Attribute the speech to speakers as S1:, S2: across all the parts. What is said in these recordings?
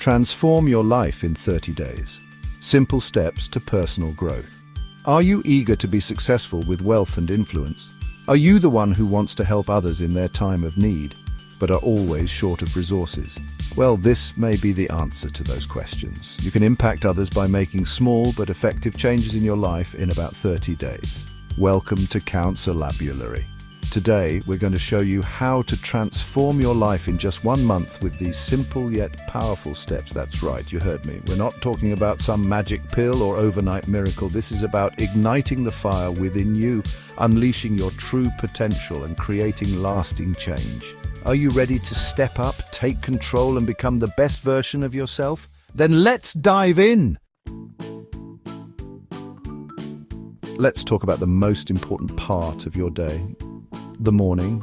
S1: Transform your life in 30 days. Simple steps to personal growth. Are you eager to be successful with wealth and influence? Are you the one who wants to help others in their time of need, but are always short of resources? Well, this may be the answer to those questions. You can impact others by making small but effective changes in your life in about 30 days. Welcome to Counselabulary. Today, we're going to show you how to transform your life in just 1 month with these simple yet powerful steps. That's right, you heard me. We're not talking about some magic pill or overnight miracle. This is about igniting the fire within you, unleashing your true potential and creating lasting change. Are you ready to step up, take control, and become the best version of yourself? Then let's dive in! Let's talk about the most important part of your day. The morning.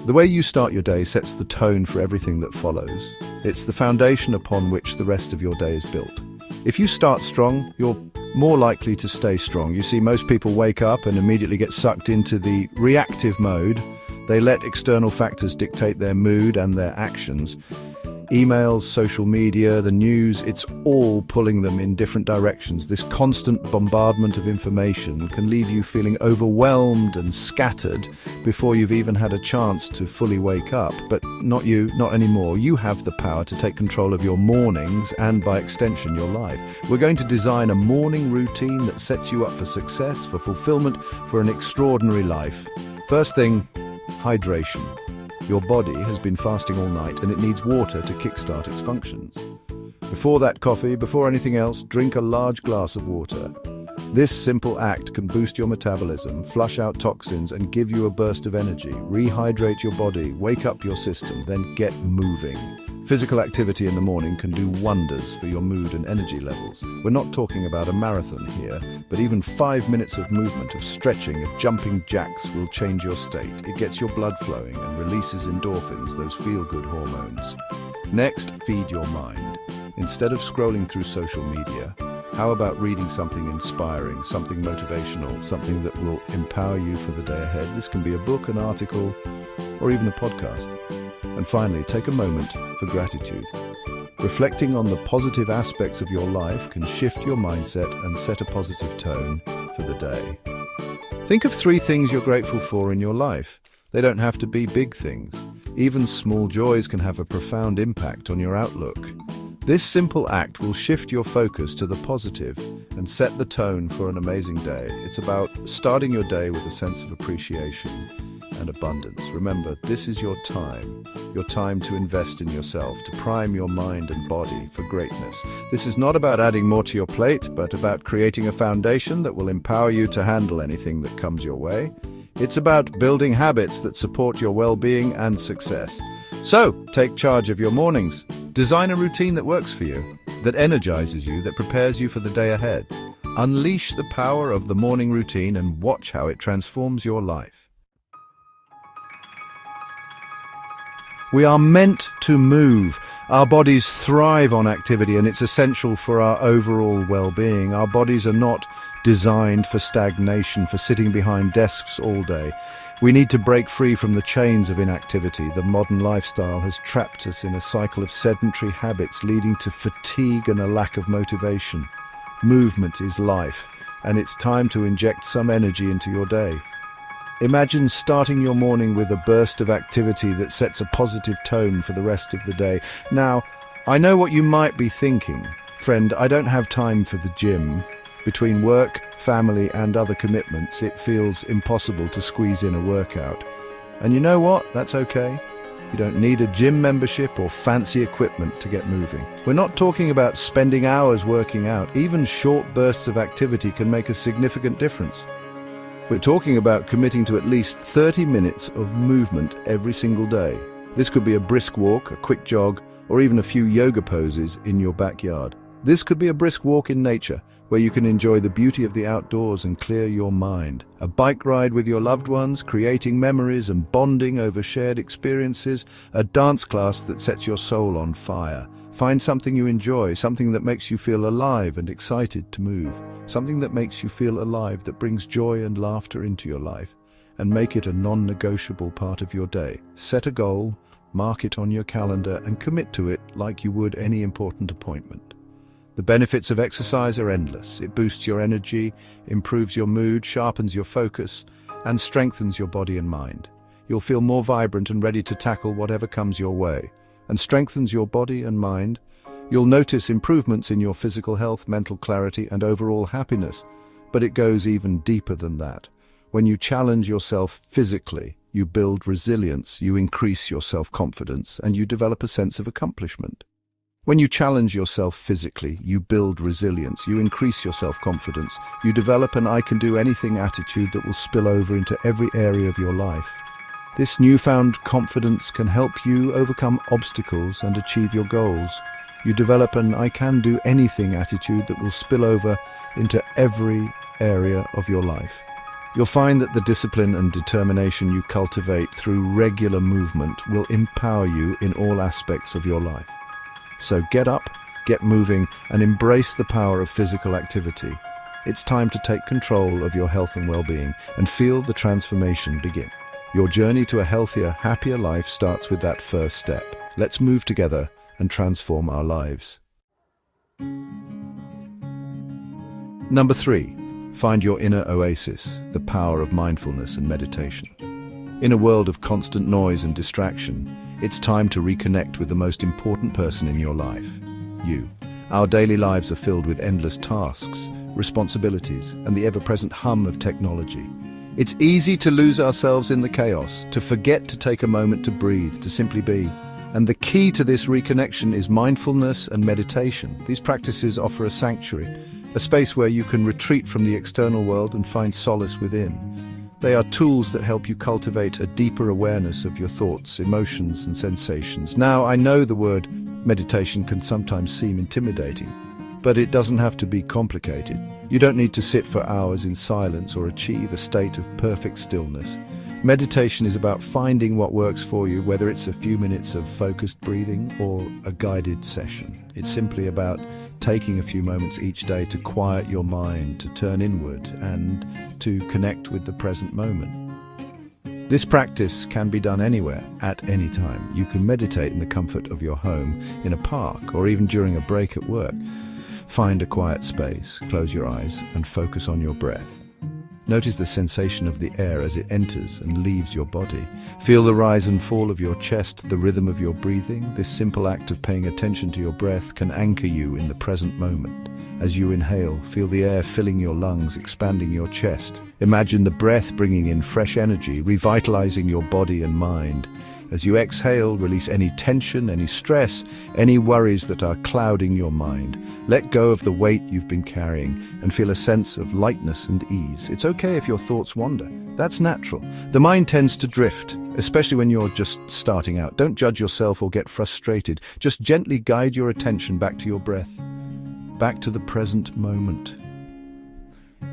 S1: The way you start your day sets the tone for everything that follows. It's the foundation upon which the rest of your day is built. If you start strong, you're more likely to stay strong. You see, most people wake up and immediately get sucked into the reactive mode. They let external factors dictate their mood and their actions. Emails, social media, the news, it's all pulling them in different directions. This constant bombardment of information can leave you feeling overwhelmed and scattered before you've even had a chance to fully wake up. But not you, not anymore. You have the power to take control of your mornings and, by extension, your life. We're going to design a morning routine that sets you up for success, for fulfillment, for an extraordinary life. First thing, hydration. Your body has been fasting all night and it needs water to kickstart its functions. Before that coffee, before anything else, drink a large glass of water. This simple act can boost your metabolism, flush out toxins, and give you a burst of energy. Rehydrate your body, wake up your system, then get moving. Physical activity in the morning can do wonders for your mood and energy levels. We're not talking about a marathon here, but even 5 minutes of movement, of stretching, of jumping jacks will change your state. It gets your blood flowing and releases endorphins, those feel-good hormones. Next, feed your mind. Instead of scrolling through social media, how about reading something inspiring, something motivational, something that will empower you for the day ahead? This can be a book, an article, or even a podcast. And finally, take a moment for gratitude. Reflecting on the positive aspects of your life can shift your mindset and set a positive tone for the day. Think of 3 things you're grateful for in your life. They don't have to be big things. Even small joys can have a profound impact on your outlook. This simple act will shift your focus to the positive and set the tone for an amazing day. It's about starting your day with a sense of appreciation and abundance. Remember, this is your time to invest in yourself, to prime your mind and body for greatness. This is not about adding more to your plate, but about creating a foundation that will empower you to handle anything that comes your way. It's about building habits that support your well-being and success. So, take charge of your mornings. Design a routine that works for you, that energizes you, that prepares you for the day ahead. Unleash the power of the morning routine and watch how it transforms your life. We are meant to move. Our bodies thrive on activity and it's essential for our overall well-being. Our bodies are not designed for stagnation, for sitting behind desks all day. We need to break free from the chains of inactivity. The modern lifestyle has trapped us in a cycle of sedentary habits, leading to fatigue and a lack of motivation. Movement is life, and it's time to inject some energy into your day. Imagine starting your morning with a burst of activity that sets a positive tone for the rest of the day. Now, I know what you might be thinking. Friend, I don't have time for the gym. Between work, family, and other commitments, it feels impossible to squeeze in a workout. And you know what? That's okay. You don't need a gym membership or fancy equipment to get moving. We're not talking about spending hours working out. Even short bursts of activity can make a significant difference. We're talking about committing to at least 30 minutes of movement every single day. This could be a brisk walk, a quick jog, or even a few yoga poses in your backyard. This could be a brisk walk in nature, where you can enjoy the beauty of the outdoors and clear your mind. A bike ride with your loved ones, creating memories and bonding over shared experiences. A dance class that sets your soul on fire. Find something you enjoy, something that makes you feel alive and excited to move. Something that makes you feel alive, that brings joy and laughter into your life. And make it a non-negotiable part of your day. Set a goal, Mark it on your calendar and commit to it like you would any important appointment. The benefits of exercise are endless. It boosts your energy, improves your mood, sharpens your focus, and strengthens your body and mind. You'll feel more vibrant and ready to tackle whatever comes your way, and strengthens your body and mind. You'll notice improvements in your physical health, mental clarity, and overall happiness. But it goes even deeper than that. When you challenge yourself physically, you build resilience, you increase your self-confidence, and you develop a sense of accomplishment. When you challenge yourself physically, you build resilience, you increase your self-confidence, you develop an I-can-do-anything attitude that will spill over into every area of your life. This newfound confidence can help you overcome obstacles and achieve your goals. You develop an I-can-do-anything attitude that will spill over into every area of your life. You'll find that the discipline and determination you cultivate through regular movement will empower you in all aspects of your life. So get up, get moving, and embrace the power of physical activity. It's time to take control of your health and well-being and feel the transformation begin. Your journey to a healthier, happier life starts with that first step. Let's move together and transform our lives. Number 3. Find your inner oasis, the power of mindfulness and meditation. In a world of constant noise and distraction, it's time to reconnect with the most important person in your life, you. Our daily lives are filled with endless tasks, responsibilities, and the ever-present hum of technology. It's easy to lose ourselves in the chaos, to forget to take a moment to breathe, to simply be. And the key to this reconnection is mindfulness and meditation. These practices offer a sanctuary, a space where you can retreat from the external world and find solace within. They are tools that help you cultivate a deeper awareness of your thoughts, emotions, and sensations. Now, I know the word meditation can sometimes seem intimidating, but it doesn't have to be complicated. You don't need to sit for hours in silence or achieve a state of perfect stillness. Meditation is about finding what works for you, whether it's a few minutes of focused breathing or a guided session. It's simply about taking a few moments each day to quiet your mind, to turn inward, and to connect with the present moment. This practice can be done anywhere, at any time. You can meditate in the comfort of your home, in a park, or even during a break at work. Find a quiet space, close your eyes, and focus on your breath. Notice the sensation of the air as it enters and leaves your body. Feel the rise and fall of your chest, the rhythm of your breathing. This simple act of paying attention to your breath can anchor you in the present moment. As you inhale, feel the air filling your lungs, expanding your chest. Imagine the breath bringing in fresh energy, revitalizing your body and mind. As you exhale, release any tension, any stress, any worries that are clouding your mind. Let go of the weight you've been carrying and feel a sense of lightness and ease. It's okay if your thoughts wander. That's natural. The mind tends to drift, especially when you're just starting out. Don't judge yourself or get frustrated. Just gently guide your attention back to your breath, back to the present moment.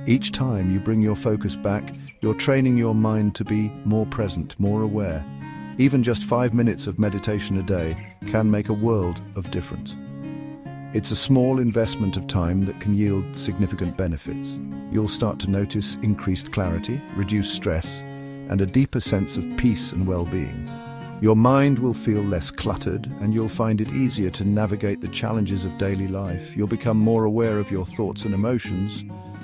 S1: Each time you bring your focus back, you're training your mind to be more present, more aware. Even just 5 minutes of meditation a day can make a world of difference. It's a small investment of time that can yield significant benefits. You'll start to notice increased clarity, reduced stress, and a deeper sense of peace and well-being. Your mind will feel less cluttered, and you'll find it easier to navigate the challenges of daily life. You'll become more aware of your thoughts and emotions,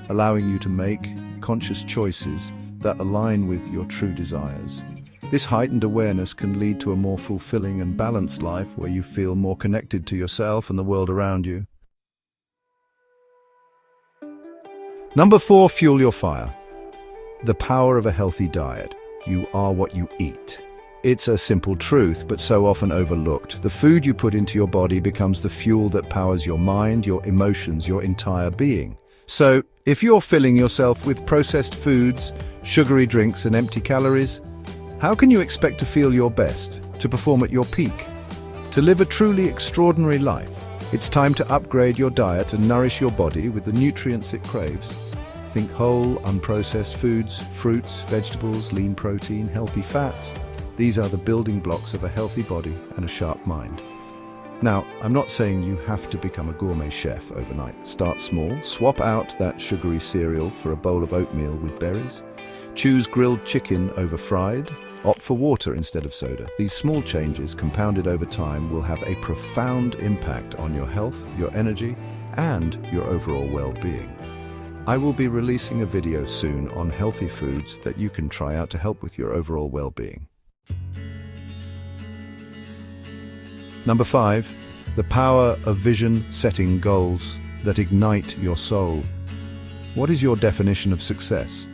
S1: allowing you to make conscious choices that align with your true desires. This heightened awareness can lead to a more fulfilling and balanced life where you feel more connected to yourself and the world around you. Number 4, fuel your fire. The power of a healthy diet. You are what you eat. It's a simple truth, but so often overlooked. The food you put into your body becomes the fuel that powers your mind, your emotions, your entire being. So, if you're filling yourself with processed foods, sugary drinks, and empty calories, how can you expect to feel your best, to perform at your peak, to live a truly extraordinary life? It's time to upgrade your diet and nourish your body with the nutrients it craves. Think whole, unprocessed foods, fruits, vegetables, lean protein, healthy fats. These are the building blocks of a healthy body and a sharp mind. Now, I'm not saying you have to become a gourmet chef overnight. Start small, swap out that sugary cereal for a bowl of oatmeal with berries. Choose grilled chicken over fried, Opt for water instead of soda. These small changes, compounded over time, will have a profound impact on your health, your energy, and your overall well-being. I will be releasing a video soon on healthy foods that you can try out to help with your overall well-being. Number 5, the power of vision setting goals that ignite your soul. What is your definition of success?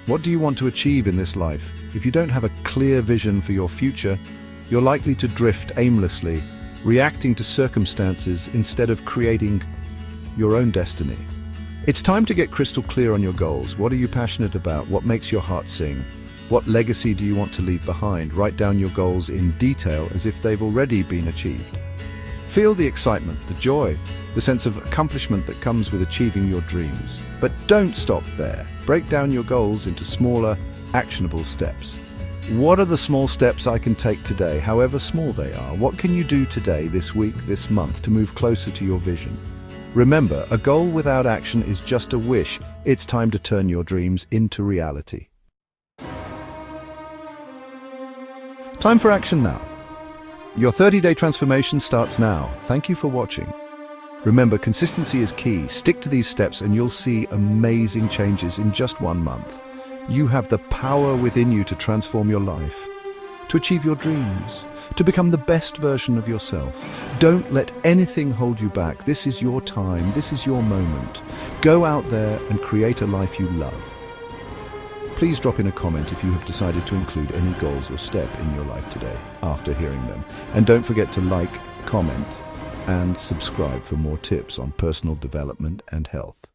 S1: What do you want to achieve in this life? If you don't have a clear vision for your future, you're likely to drift aimlessly, reacting to circumstances instead of creating your own destiny. It's time to get crystal clear on your goals. What are you passionate about? What makes your heart sing? What legacy do you want to leave behind? Write down your goals in detail as if they've already been achieved. Feel the excitement, the joy, the sense of accomplishment that comes with achieving your dreams. But don't stop there. Break down your goals into smaller, actionable steps. What are the small steps I can take today, however small they are? What can you do today, this week, this month, to move closer to your vision? Remember, a goal without action is just a wish. It's time to turn your dreams into reality. Time for action now. Your 30-day transformation starts now. Thank you for watching. Remember, consistency is key. Stick to these steps and you'll see amazing changes in just 1 month. You have the power within you to transform your life, to achieve your dreams, to become the best version of yourself. Don't let anything hold you back. This is your time. This is your moment. Go out there and create a life you love. Please drop in a comment if you have decided to include any goals or step in your life today after hearing them. And don't forget to like, comment, and subscribe for more tips on personal development and health.